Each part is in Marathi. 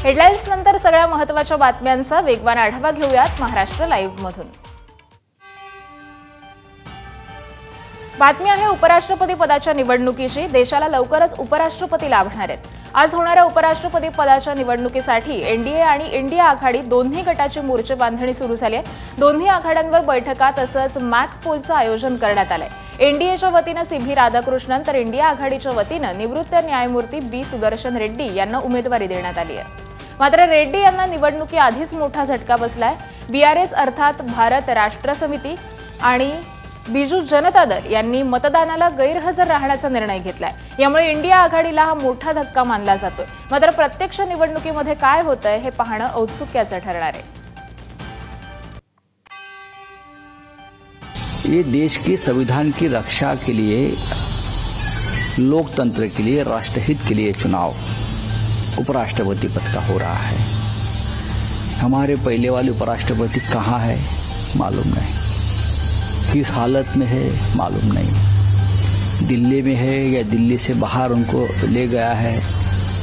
हेडलाईन्स नंतर सगळ्या महत्त्वाच्या बातम्यांचा वेगवान आढावा घेऊयात महाराष्ट्र लाईव्ह मधून। बातमी आहे उपराष्ट्रपती पदाच्या निवडणुकीची। देशाला लवकरच उपराष्ट्रपती लाभणार आहेत। आज होणाऱ्या उपराष्ट्रपती पदाच्या निवडणुकीसाठी एनडीए आणि इंडिया आघाडी दोन्ही गटाची मोर्चे बांधणी सुरू झाली आहे। दोन्ही आघाड्यांवर बैठका तसंच मॅक पोलचं आयोजन करण्यात आलंय। एनडीएच्या वतीनं सीव्ही राधाकृष्णन तर इंडिया आघाडीच्या वतीनं निवृत्त न्यायमूर्ती बी सुदर्शन रेड्डी यांना उमेदवारी देण्यात आली आहे। मात्र रेड्डी यांना निवडणुकीआधीच मोठा झटका बसलाय। बीआरएस अर्थात भारत राष्ट्र समिती आणि बिजू जनता दल यांनी मतदानाला गैरहजर राहण्याचा निर्णय घेतलाय। यामुळे इंडिया आघाडीला हा मोठा धक्का मानला जातोय। मात्र प्रत्यक्ष निवडणुकीमध्ये काय होतंय हे पाहणं औत्सुक्याचं ठरणार आहे। ये देश के संविधान की रक्षा के लिए, लोकतंत्र के लिए, राष्ट्रहित के लिए चुनाव उपराष्ट्रपति पद का हो रहा है। हमारे पहले वाले उपराष्ट्रपति कहाँ है मालूम नहीं, किस हालत में है मालूम नहीं, दिल्ली में है या दिल्ली से बाहर उनको ले गया है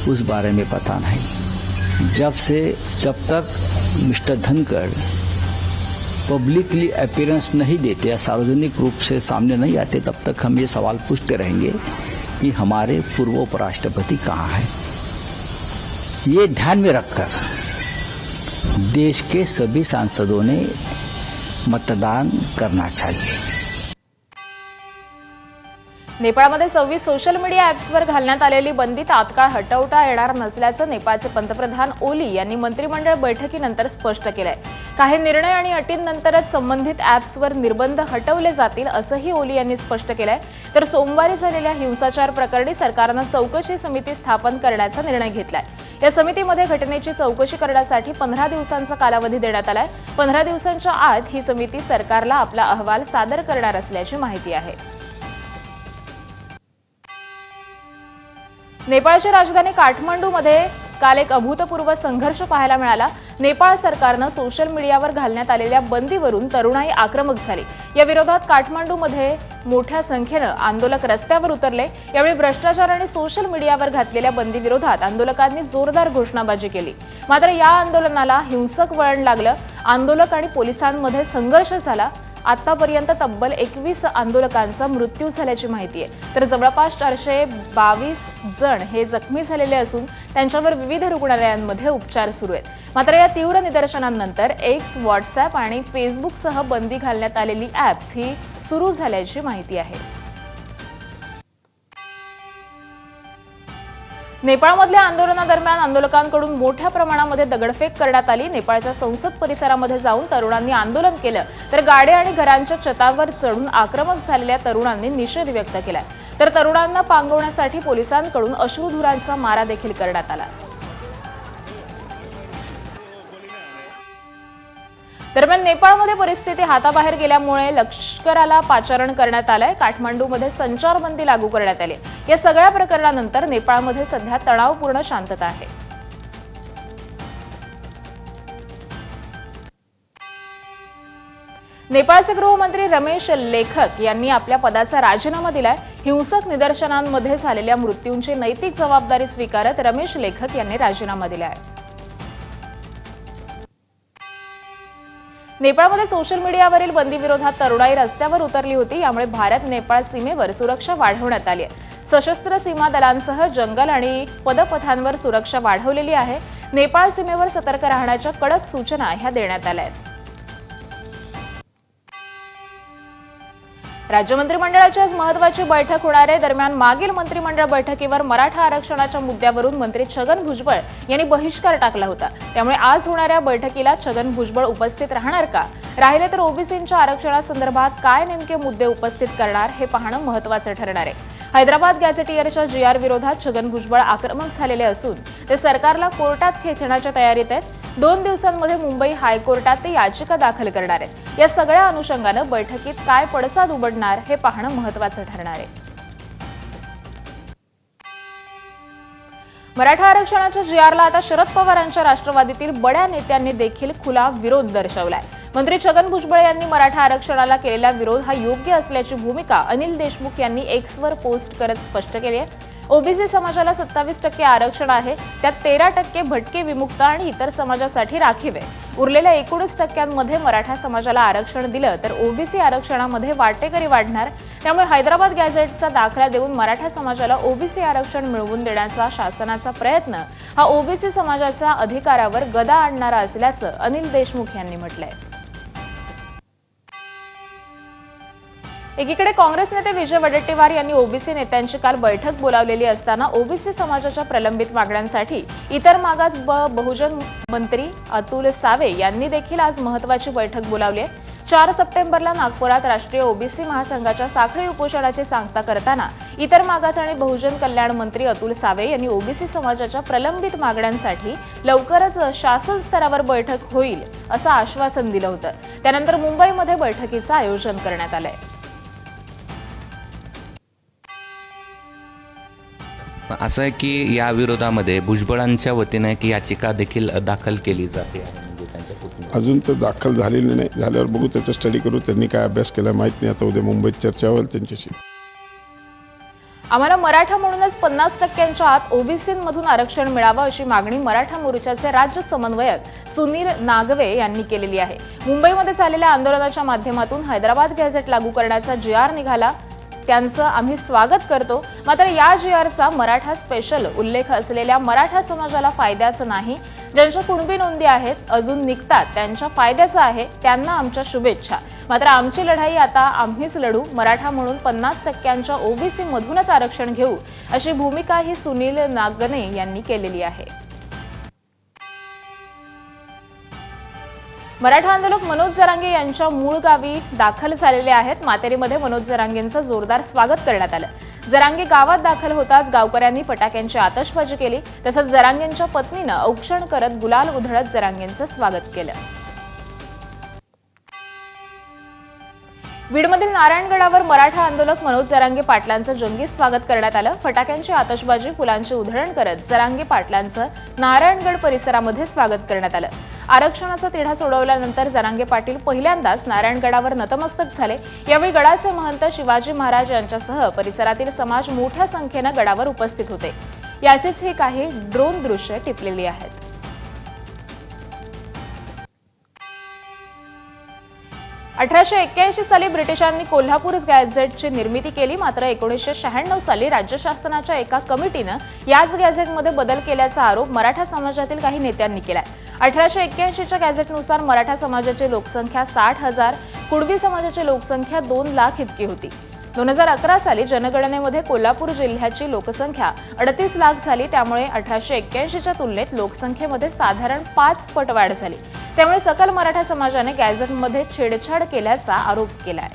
उस बारे में पता नहीं। जब तक मिस्टर धनखड़ पब्लिकली अपीयरेंस नहीं देते या सार्वजनिक रूप से सामने नहीं आते तब तक हम ये सवाल पूछते रहेंगे कि हमारे पूर्व उपराष्ट्रपति कहाँ हैं। ये ध्यान में रखकर देश के सभी सांसदों ने मतदान करना चाहिए। नेपाळमध्ये 26 सोशल मीडिया ॲप्सवर घालण्यात आलेली बंदी तात्काळ हटवता येणार नसल्याचं नेपाळचे पंतप्रधान ओली यांनी मंत्रिमंडळ बैठकीनंतर स्पष्ट केलंय। काही निर्णय आणि अटींनंतरच संबंधित ॲप्सवर निर्बंध हटवले जातील असंही ओली यांनी स्पष्ट केलंय। तर सोमवारी झालेल्या हिंसाचार प्रकरणी सरकारनं चौकशी समिती स्थापन करण्याचा निर्णय घेतलाय। या समितीमध्ये घटनेची चौकशी करण्यासाठी 15 दिवसांचा कालावधी देण्यात आलाय। 15 दिवसांच्या आत ही समिती सरकारला आपला अहवाल सादर करणार असल्याची माहिती आहे। नेपाळची राजधानी काठमांडूमध्ये काल एक अभूतपूर्व संघर्ष पाहायला मिळाला। नेपाळ सरकारनं सोशल मीडियावर घालण्यात आलेल्या बंदीवरून तरुणाई आक्रमक झाली। या विरोधात काठमांडूमध्ये मोठ्या संख्येनं आंदोलक रस्त्यावर उतरले। यावेळी भ्रष्टाचार आणि सोशल मीडियावर घातलेल्या बंदी विरोधात आंदोलकांनी जोरदार घोषणाबाजी केली। मात्र या आंदोलनाला हिंसक वळण लागलं। आंदोलक आणि पोलिसांमध्ये संघर्ष झाला। आतापर्यंत तब्बल 21 आंदोलकांचा मृत्यू झाल्याची माहिती आहे। तर जवळपास 422 जण हे जखमी झालेले असून त्यांच्यावर विविध रुग्णालयांमध्ये उपचार सुरू आहेत। मात्र या तीव्र निदर्शनांनंतर एक्स, व्हॉट्सअॅप आणि फेसबुकसह बंदी घालण्यात आलेली ॲप्स ही सुरू झाल्याची माहिती आहे। नेपाळमधल्या आंदोलनादरम्यान आंदोलकांकडून मोठ्या प्रमाणामध्ये दगडफेक करण्यात आली। नेपाळच्या संसद परिसरामध्ये जाऊन तरुणांनी आंदोलन केलं तर गाड्या आणि घरांच्या छतावर चढून आक्रमक झालेल्या तरुणांनी निषेध व्यक्त केला। तर तरुणांना पांगवण्यासाठी पोलिसांकडून अश्रुधुरांचा मारा देखील करण्यात आला। दरम्यान नेपाळमध्ये परिस्थिती हाताबाहेर गेल्यामुळे लष्कराला पाचारण करण्यात आलंय। काठमांडूमध्ये संचारबंदी लागू करण्यात आली। या सगळ्या प्रकरणानंतर नेपाळमध्ये सध्या तणावपूर्ण शांतता आहे। नेपाळचे गृहमंत्री रमेश लेखक यांनी आपल्या पदाचा राजीनामा दिलाय। हिंसक निदर्शनांमध्ये झालेल्या मृत्यूंची नैतिक जबाबदारी स्वीकारत रमेश लेखक यांनी राजीनामा दिला आहे। नेपाळमध्ये सोशल मीडियावरील बंदी विरोधात तरुणाई रस्त्यावर उतरली होती। यामुळे भारत नेपाळ सीमेवर सुरक्षा वाढवण्यात आली आहे। सशस्त्र सीमा दलांसह जंगल आणि पदपथांवर सुरक्षा वाढवलेली आहे। नेपाळ सीमेवर सतर्क राहण्याच्या कडक सूचना ह्या देण्यात आल्या आहेत। राज्य मंत्रिमंडळाची आज महत्त्वाची बैठक होणार आहे। दरम्यान मागील मंत्रिमंडळ बैठकीवर मराठा आरक्षणाच्या मुद्द्यावरून मंत्री छगन भुजबळ यांनी बहिष्कार टाकला होता। त्यामुळे आज होणाऱ्या बैठकीला छगन भुजबळ उपस्थित राहणार का, राहिले तर ओबीसींच्या आरक्षणासंदर्भात काय नेमके मुद्दे उपस्थित करणार हे पाहणं महत्त्वाचं ठरणार आहे। हैदराबाद गॅझेटियरच्या जीआर विरोधात छगन भुजबळ आक्रमक झालेले असून ते सरकारला कोर्टात खेचण्याच्या तयारीत आहेत। 2 दिवसांमध्ये मुंबई हायकोर्टात ते याचिका दाखल करणार आहेत। या सगळ्या अनुषंगानं बैठकीत काय पडसाद उमटणार हे पाहणं महत्त्वाचं ठरणार आहे। मराठा आरक्षणाच्या जीआरला आता शरद पवारांच्या राष्ट्रवादीतील बड्या नेत्यांनी देखील खुला विरोध दर्शवलाय। मंत्री छगन भुजबळ यांनी मराठा आरक्षणाला केलेला विरोध हा योग्य असल्याची भूमिका अनिल देशमुख यांनी एक्सवर पोस्ट करत स्पष्ट केली आहे। ओबीसी समाजाला 27% आरक्षण आहे, त्यात 13% भटके, विमुक्त आणि इतर समाजासाठी राखीव आहे. उरलेल्या 19% मराठा समाजाला आरक्षण दिलं तर ओबीसी आरक्षणामध्ये वाटेकरी वाढणार. त्यामुळे हैदराबाद गॅझेटचा दाखला देऊन मराठा समाजाला ओबीसी आरक्षण मिळवून देण्याचा शासनाचा प्रयत्न हा ओबीसी समाजाच्या अधिकारावर गदा आणणारा असल्याचं अनिल देशमुख यांनी म्हटलंय. एकीकडे काँग्रेस नेते विजय वडेट्टीवार यांनी ओबीसी नेत्यांची काल बैठक बोलावलेली असताना ओबीसी समाजाच्या प्रलंबित मागण्यांसाठी इतर मागास बहुजन मंत्री अतुल सावे यांनी देखील आज महत्त्वाची बैठक बोलावली आहे. 4 सप्टेंबरला नागपुरात राष्ट्रीय ओबीसी महासंघाच्या साखळी उपोषणाची सांगता करताना इतर मागास आणि बहुजन कल्याण मंत्री अतुल सावे यांनी ओबीसी समाजाच्या प्रलंबित मागण्यांसाठी लवकरच शासन स्तरावर बैठक होईल असं आश्वासन दिलं होतं. त्यानंतर मुंबईमध्ये बैठकीचं आयोजन करण्यात आलंय. असं आहे की या विरोधामध्ये भुजबळांच्या वतीने एक याचिका देखील दाखल केली जाते म्हणजे त्यांच्या कुटुंबात. अजून तर दाखल झालेली नाही. झाल्यावर बघू, त्याचा स्टडी करू. त्यांनी काय अभ्यास केला माहित नाही. आता उद्या मुंबईत चर्चा होईल त्यांच्याशी. आम्हाला मराठा म्हणूनच 50% आत ओबीसीमधून आरक्षण मिळावं अशी मागणी मराठा मोर्चाचे राज्य समन्वयक सुनील नागवे यांनी केलेली आहे. मुंबईमध्ये झालेल्या आंदोलनाच्या माध्यमातून हैदराबाद गॅझेट लागू करण्याचा GR निघाला, त्यांचं आम्ही स्वागत करतो. मात्र या GRचा मराठा स्पेशल उल्लेख असलेल्या मराठा समाजाला फायद्याचं नाही. ज्यांच्या कुणबी नोंदी आहेत अजून निघतात त्यांच्या फायद्याचं आहे, त्यांना आमच्या शुभेच्छा. मात्र आमची लढाई आता आम्हीच लढू. मराठा म्हणून 50% ओबीसी मधूनच आरक्षण घेऊ अशी भूमिका ही सुनील नागने यांनी केलेली आहे. मराठा आंदोलक मनोज जरांगे यांच्या मूळ गावी दाखल झालेले आहेत. मातेरीमध्ये मनोज जरांगेंचं जोरदार स्वागत करण्यात आलं. जरांगे गावात दाखल होताच गावकऱ्यांनी फटाक्यांची आतषबाजी केली. तसंच जरांगेंच्या पत्नीनं औक्षण करत गुलाल उधळत जरांगेंचं स्वागत केलं. बीडमधील नारायणगडावर मराठा आंदोलक मनोज जरांगे पाटलांचं जंगी स्वागत करण्यात आलं. फटाक्यांची आतषबाजी, फुलांची उधळण करत जरांगे पाटलांचं नारायणगड परिसरामध्ये स्वागत करण्यात आलं. आरक्षणाचा तिढा सोडवल्यानंतर जरांगे पाटील पहिल्यांदाच नारायणगडावर नतमस्तक झाले. यावेळी गडाचे महंत शिवाजी महाराज यांच्यासह परिसरातील समाज मोठ्या संख्येनं गडावर उपस्थित होते. याचीच ही काही ड्रोन दृश्य टिपलेली आहेत. 1881 साली ब्रिटिशांनी कोल्हापूर गॅझेटची निर्मिती केली. मात्र 1996 साली राज्य शासनाच्या एका कमिटीनं याच गॅझेटमध्ये बदल केल्याचा आरोप मराठा समाजातील काही नेत्यांनी केलाय. 1881च्या गॅझेटनुसार मराठा समाजाची लोकसंख्या 60,000, कुणबी समाजाची लोकसंख्या 2 लाख इतकी होती. 2011 साली जनगणनेमध्ये कोल्हापूर जिल्ह्याची लोकसंख्या 38 लाख झाली. त्यामुळे 1881च्या तुलनेत लोकसंख्येमध्ये साधारण 5 पट वाढ झाली. त्यामुळे सकल मराठा समाजाने गॅझेटमध्ये छेडछाड केल्याचा आरोप केलाय.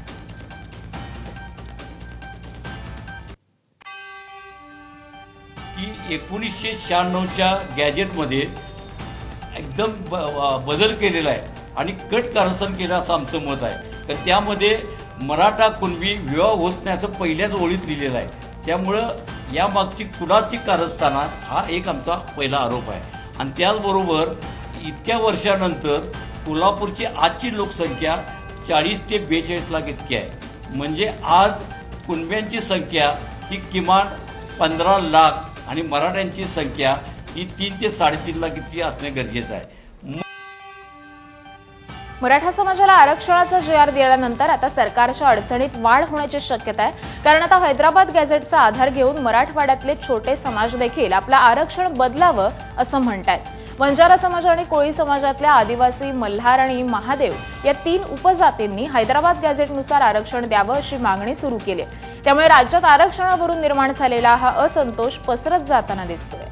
की 1996च्या गॅजेटमध्ये एकदम बदल केलेला आहे आणि कट कारस्थान केलं असं आमचं मत आहे. तर त्यामध्ये मराठा कुणबी विवाह होत नाही असं पहिल्याच ओळीत लिहिलेलं आहे. त्यामुळं यामागची कुणाची कारस्थाना हा एक आमचा पहिला आरोप आहे. आणि त्याचबरोबर इतक्या वर्षानंतर कोल्हापूरची आजची लोकसंख्या 40 ते 42 लाख इतकी आहे. म्हणजे आज कुणब्यांची संख्या ही किमान 15 लाख आणि मराठ्यांची संख्या ही 3 ते 3.5 लाख इतकी असणे गरजेचं आहे. मराठा समाजाला आरक्षणाचा GR दिल्यानंतर आता सरकारच्या अडचणीत वाढ होण्याची शक्यता आहे. कारण आता हैदराबाद गॅझेटचा आधार घेऊन मराठवाड्यातले छोटे समाज देखील आपलं आरक्षण बदलावं असं म्हणतायत. बंजारा समाज आणि कोळी समाजातल्या आदिवासी, मल्हार आणि महादेव या 3 उपजातींनी हैदराबाद गॅझेटनुसार आरक्षण द्यावं अशी मागणी सुरू केली. त्यामुळे राज्यात आरक्षणावरून निर्माण झालेला हा असंतोष पसरत जाताना दिसतोय.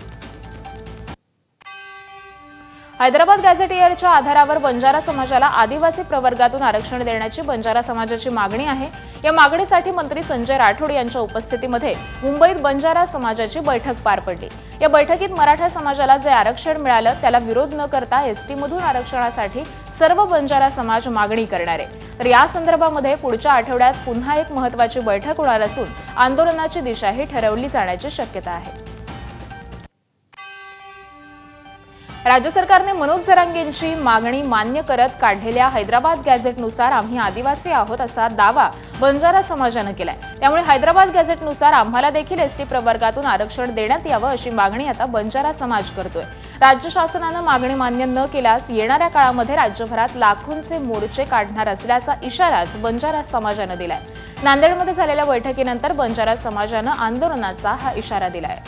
हैदराबाद गॅझेटियरच्या आधारावर बंजारा समाजाला आदिवासी प्रवर्गातून आरक्षण देण्याची बंजारा समाजाची मागणी आहे. या मागणीसाठी मंत्री संजय राठोड यांच्या उपस्थितीमध्ये मुंबईत बंजारा समाजाची बैठक पार पडली. या बैठकीत मराठा समाजाला जे आरक्षण मिळालं त्याला विरोध न करता एसटीमधून आरक्षणासाठी सर्व बंजारा समाज मागणी करणार आहे. तर या संदर्भामध्ये पुढच्या आठवड्यात पुन्हा एक महत्त्वाची बैठक होणार असून आंदोलनाची दिशाही ठरवली जाण्याची शक्यता आहे. राज्य सरकारने मनोज जरांगेंची मागणी मान्य करत काढलेल्या हैदराबाद गॅझेटनुसार आम्ही आदिवासी आहोत असा दावा बंजारा समाजानं केलाय. त्यामुळे हैदराबाद गॅझेटनुसार आम्हाला देखील एसटी प्रवर्गातून आरक्षण देण्यात यावं अशी मागणी आता बंजारा समाज करतोय. राज्य शासनानं मागणी मान्य न केल्यास येणाऱ्या काळामध्ये राज्यभरात लाखोंचे मोर्चे काढणार असल्याचा इशाराच बंजारा समाजानं दिलाय. नांदेडमध्ये झालेल्या बैठकीनंतर बंजारा समाजानं आंदोलनाचा हा इशारा दिलाय.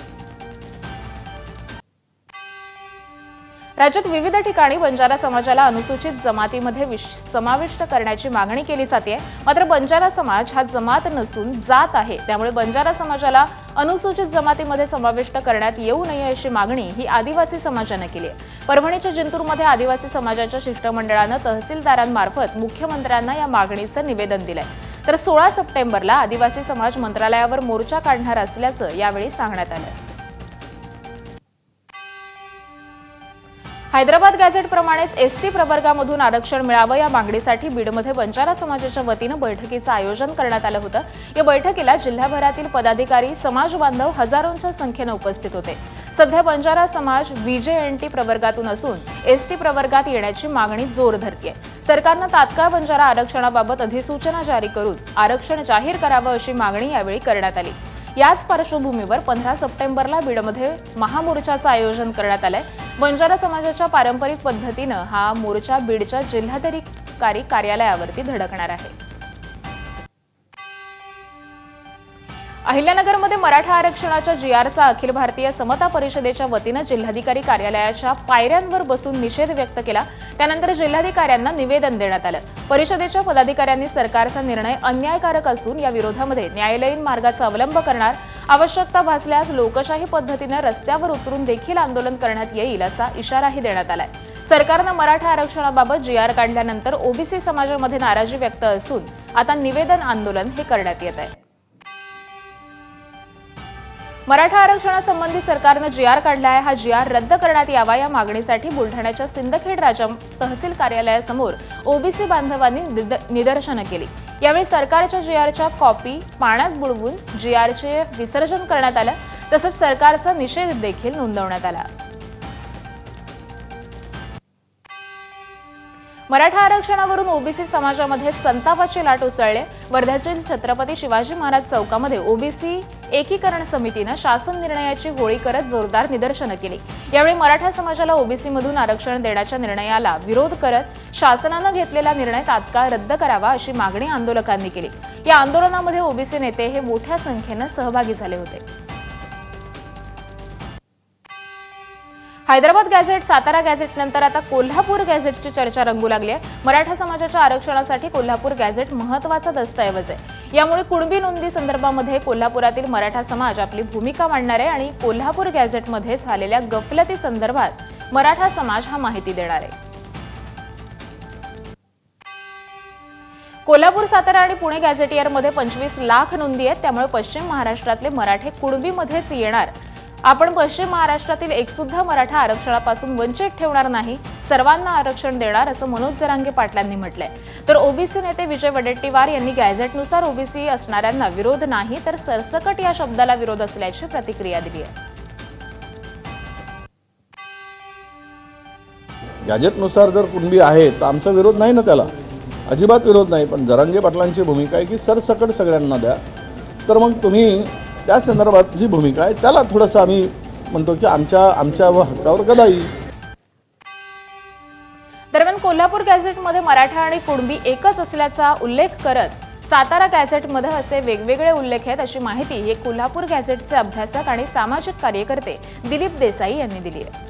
राज्यात विविध ठिकाणी बंजारा समाजाला अनुसूचित जमातीमध्ये समाविष्ट करण्याची मागणी केली जाते. मात्र बंजारा समाज हा जमात नसून जात आहे. त्यामुळे बंजारा समाजाला अनुसूचित जमातीमध्ये समाविष्ट करण्यात येऊ नये अशी मागणी ही आदिवासी समाजानं केली आहे. परभणीच्या जिंतूरमध्ये आदिवासी समाजाच्या शिष्टमंडळानं तहसीलदारांमार्फत मुख्यमंत्र्यांना या मागणीचं निवेदन दिलंय. तर 16 सप्टेंबरला आदिवासी समाज मंत्रालयावर मोर्चा काढणार असल्याचं यावेळी सांगण्यात आलं. हैदराबाद गॅझेटप्रमाणेच एसटी प्रवर्गामधून आरक्षण मिळावं या मागणीसाठी बीडमध्ये बंजारा समाजाच्या वतीनं बैठकीचं आयोजन करण्यात आलं होतं. या बैठकीला जिल्हाभरातील पदाधिकारी, समाज बांधव हजारोंच्या संख्येनं उपस्थित होते. सध्या बंजारा समाज VJNT प्रवर्गातून असून एसटी प्रवर्गात येण्याची मागणी जोर धरतेय. सरकारनं तात्काळ बंजारा आरक्षणाबाबत अधिसूचना जारी करून आरक्षण जाहीर करावं अशी मागणी यावेळी करण्यात आली. याच पार्श्वभूमीवर 15 सप्टेंबरला बीडमध्ये महामोर्चाचं आयोजन करण्यात आलंय. बंजारा समाजाच्या पारंपरिक पद्धतीनं हा मोर्चा बीडच्या जिल्हाधिकारी कार्यालयावरती धडकणार आहे. अहिल्यानगरमध्ये मराठा आरक्षणाच्या GRचा अखिल भारतीय समता परिषदेच्या वतीनं जिल्हाधिकारी कार्यालयाच्या पायऱ्यांवर बसून निषेध व्यक्त केला. त्यानंतर जिल्हाधिकाऱ्यांना निवेदन देण्यात आलं. परिषदेच्या पदाधिकाऱ्यांनी सरकारचा निर्णय अन्यायकारक असून या विरोधामध्ये न्यायालयीन मार्गाचा अवलंब करणार, आवश्यकता भासल्यास लोकशाही पद्धतीनं रस्त्यावर उतरून देखील आंदोलन करण्यात येईल असा इशाराही देण्यात आलाय. सरकारनं मराठा आरक्षणाबाबत GR काढल्यानंतर ओबीसी समाजामध्ये नाराजी व्यक्त असून आता निवेदन आंदोलन हे करण्यात येत आहे. मराठा आरक्षणासंबंधी सरकारनं GR काढला आहे. हा GR रद्द करण्यात यावा या मागणीसाठी बुलढाण्याच्या सिंदखेड राजा तहसील कार्यालयासमोर ओबीसी बांधवांनी निदर्शनं केली. यावेळी सरकारच्या GRच्या कॉपी पाण्यात बुडवून GRचे विसर्जन करण्यात आलं. तसंच सरकारचा निषेध देखील नोंदवण्यात आला. मराठा आरक्षणावरून ओबीसी समाजामध्ये संतापाची लाट उसळली. वर्ध्यातील छत्रपती शिवाजी महाराज चौकामध्ये ओबीसी एकीकरण समितीनं शासन निर्णयाची होळी करत जोरदार निदर्शनं केली. यावेळी मराठा समाजाला ओबीसीमधून आरक्षण देण्याच्या निर्णयाला विरोध करत शासनानं घेतलेला निर्णय तात्काळ रद्द करावा अशी मागणी आंदोलकांनी केली. या आंदोलनामध्ये ओबीसी नेते हे मोठ्या संख्येनं सहभागी झाले होते. हैदराबाद गॅझेट, सातारा गॅझेट नंतर आता कोल्हापूर गॅझेटची चर्चा रंगू लागली आहे. मराठा समाजाच्या आरक्षणासाठी कोल्हापूर गॅझेट महत्त्वाचा दस्तऐवज आहे. यामुळे कुणबी नोंदी संदर्भामध्ये कोल्हापुरातील मराठा समाज आपली भूमिका मांडणार आहे आणि कोल्हापूर गॅझेटमध्ये झालेल्या गफलती संदर्भात मराठा समाज हा माहिती देणार आहे. कोल्हापूर, सातारा आणि पुणे गॅझेटियरमध्ये 25 लाख नोंदी आहेत. त्यामुळे पश्चिम महाराष्ट्रातले मराठे कुणबीमध्येच येणार. आपण पश्चिम महाराष्ट्रातील एक सुद्धा मराठा आरक्षणापासून वंचित ठेवणार नाही, सर्वांना आरक्षण देणार असं मनोज जरांगे पाटलांनी म्हटलंय. तर ओबीसी नेते विजय वडेट्टीवार यांनी गॅझेटनुसार ओबीसी असणाऱ्यांना विरोध नाही तर सरसकट या शब्दाला विरोध असल्याची प्रतिक्रिया दिली आहे. गॅझेटनुसार जर कुणबी आहे तर आमचा विरोध नाही ना, त्याला अजिबात विरोध नाही. पण जरांगे पाटलांची भूमिका आहे की सरसकट सगळ्यांना द्या. तर मग तुम्ही त्या संदर्भात जी भूमिका आहे त्याला थोडंसं आम्ही म्हणतो की आमच्या हक्कावर गदा येईल. दरम्यान कोल्हापूर गॅझेटमध्ये मराठा आणि कुणबी एकच असल्याचा उल्लेख करत सातारा गॅझेटमध्ये असे वेगवेगळे उल्लेख आहेत अशी माहिती हे कोल्हापूर गॅझेटचे अभ्यासक आणि सामाजिक कार्यकर्ते दिलीप देसाई यांनी दिली आहे.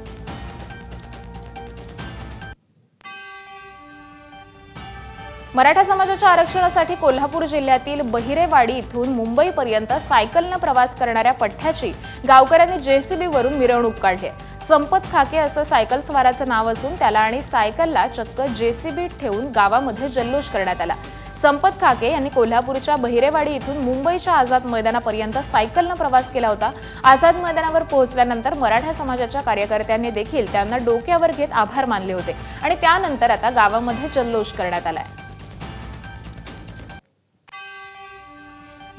मराठा समाजाच्या आरक्षणासाठी कोल्हापूर जिल्ह्यातील बहिरेवाडी इथून मुंबईपर्यंत सायकलनं प्रवास करणाऱ्या पठ्ठ्याची गावकऱ्यांनी JCBवरून मिरवणूक काढली. संपत खाके असं सायकल स्वाराचं नाव असून त्याला आणि सायकलला चक्क JCB ठेवून गावामध्ये जल्लोष करण्यात आला. संपत खाके यांनी कोल्हापूरच्या बहिरेवाडी इथून मुंबईच्या आझाद मैदानापर्यंत सायकलनं प्रवास केला होता. आझाद मैदानावर पोहोचल्यानंतर मराठा समाजाच्या कार्यकर्त्यांनी देखील त्यांना डोक्यावर घेत आभार मानले होते आणि त्यानंतर आता गावामध्ये जल्लोष करण्यात आलाय.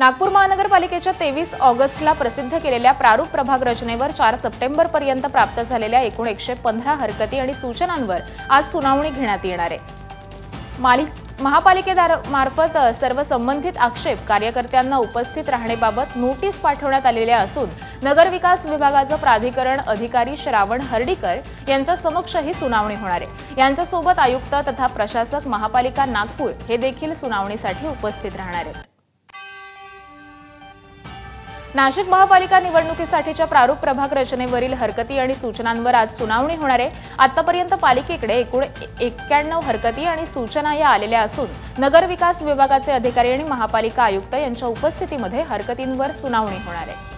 नागपूर महानगरपालिकेच्या 23 ऑगस्टला प्रसिद्ध केलेल्या प्रारूप प्रभाग रचनेवर 4 सप्टेंबरपर्यंत प्राप्त झालेल्या एकूण 115 हरकती आणि सूचनांवर आज सुनावणी घेण्यात येणार आहे. महापालिकेमार्फत सर्व संबंधित आक्षेप कार्यकर्त्यांना उपस्थित राहण्याबाबत नोटीस पाठवण्यात आलेल्या असून नगरविकास विभागाचं प्राधिकरण अधिकारी श्रावण हर्डीकर यांच्या समक्ष ही सुनावणी होणार आहे. यांच्यासोबत आयुक्त तथा प्रशासक महापालिका नागपूर हे देखील सुनावणीसाठी उपस्थित राहणार आहेत. नाशिक महापालिका निवडणुकीसाठीच्या प्रारूप प्रभाग रचनेवरील हरकती आणि सूचनांवर आज सुनावणी होणार आहे. आतापर्यंत पालिकेकडे एकूण 91 हरकती आणि सूचना या आलेल्या असून नगरविकास विभागाचे अधिकारी आणि महापालिका आयुक्त यांच्या उपस्थितीमध्ये हरकतींवर सुनावणी होणार आहे.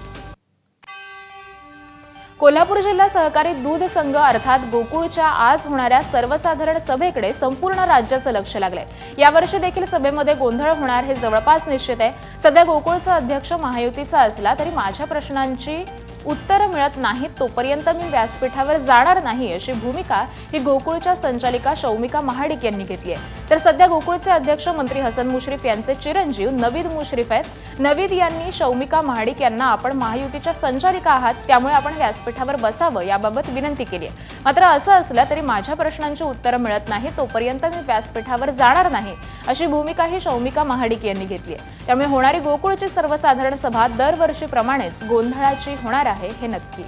कोल्हापूर जिल्हा सहकारी दूध संघ अर्थात गोकुळच्या आज होणाऱ्या सर्वसाधारण सभेकडे संपूर्ण राज्याचं लक्ष लागलंय. यावर्षी देखील सभेमध्ये गोंधळ होणार हे जवळपास निश्चित आहे. सध्या गोकुळचा अध्यक्ष महायुतीचा असला तरी माझ्या प्रश्नांची उत्तरं मिळत नाहीत तोपर्यंत मी व्यासपीठावर जाणार नाही अशी भूमिका ही गोकुळच्या संचालिका शौमिका महाडिक यांनी घेतली आहे. तर सध्या गोकुळचे अध्यक्ष मंत्री हसन मुश्रीफ यांचे चिरंजीव नवीद मुश्रीफ आहेत. नवीद यांनी शौमिका महाडिक यांना आपण महायुतीच्या संचालिका आहात त्यामुळे आपण व्यासपीठावर बसावं याबाबत विनंती केली आहे. मात्र असं असलं तरी माझ्या प्रश्नांची उत्तरं मिळत नाही तोपर्यंत मी व्यासपीठावर जाणार नाही अशी भूमिका ही शौमिका महाडिक यांनी घेतली आहे. त्यामुळे होणारी गोकुळची सर्वसाधारण सभा दरवर्षीप्रमाणेच गोंधळाची होणार आहे हे नक्की.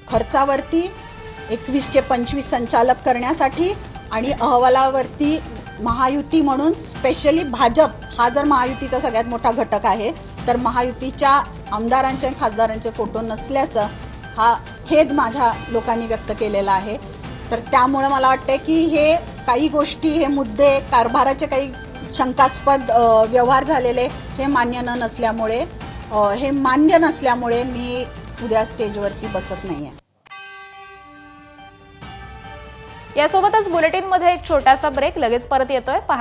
खर्चावरती 21 चे 25 संचालक करण्यासाठी आणि अहवालावरती महायुती म्हणून स्पेशली भाजप हा जर महायुतीचा सगळ्यात मोठा घटक आहे तर महायुतीच्या आमदारांचे खासदारांचे फोटो नसल्याचं हा खेद माझ्या लोकांनी व्यक्त केलेला आहे. तर त्यामुळे मला वाटतं की हे काही गोष्टी हे मुद्दे कारभाराचे काही शंकास्पद व्यवहार झालेले हे मान्य नसल्यामुळे मी उद्या स्टेजवरती बसत नाहीये. यासोबतच बुलेटिनमध्ये एक छोटासा ब्रेक लगेच परत येतोय.